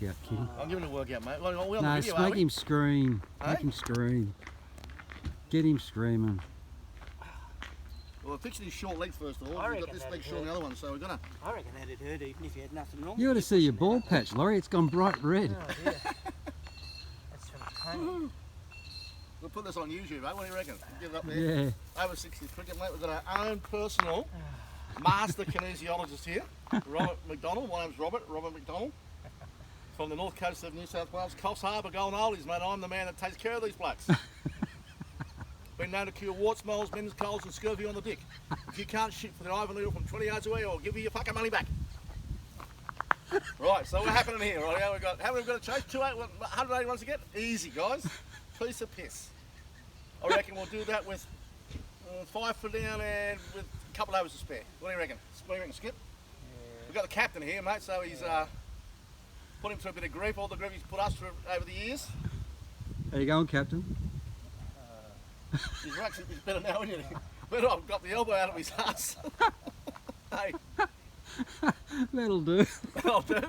workout, Kitty. I'm giving him a workout, mate. We're on the No, video, make aren't we? him scream. Hey? Make him scream. Get him screaming. Well, fixing his short legs first of all. I We've got reckon this that'd leg short on the other one, so we're gonna. I reckon that'd hurt even if you had nothing wrong. You ought to see your bald patch, Laurie. It's gone bright red. Oh, yeah. That's from pain. We'll put this on YouTube, mate. What do you reckon? Give it up there. Yeah. Over 60's cricket, mate. We've got our own personal Master Kinesiologist here, Robert McDonnell. My name's Robert McDonnell. From the north coast of New South Wales, Coffs Harbour, Golden Oldies, mate. I'm the man that takes care of these blokes. Been known to cure warts, moles, men's colds and scurvy on the dick. If you can't shit for the Ivan needle from 20 yards away, I'll give you your fucking money back. Right, so what's happening here? Right, how many we've got to chase? 180 runs to get? Easy, guys. Piece of piss. I reckon we'll do that with 5 for down and with a couple overs to spare. What do you reckon? What do you reckon, Skip? Yeah. We've got the captain here, mate, so he's put him through a bit of grief, all the grief he's put us through over the years. How you going, Captain? He's better now, isn't he? Better I've got the elbow out of his ass. Hey, That'll do. I'll do.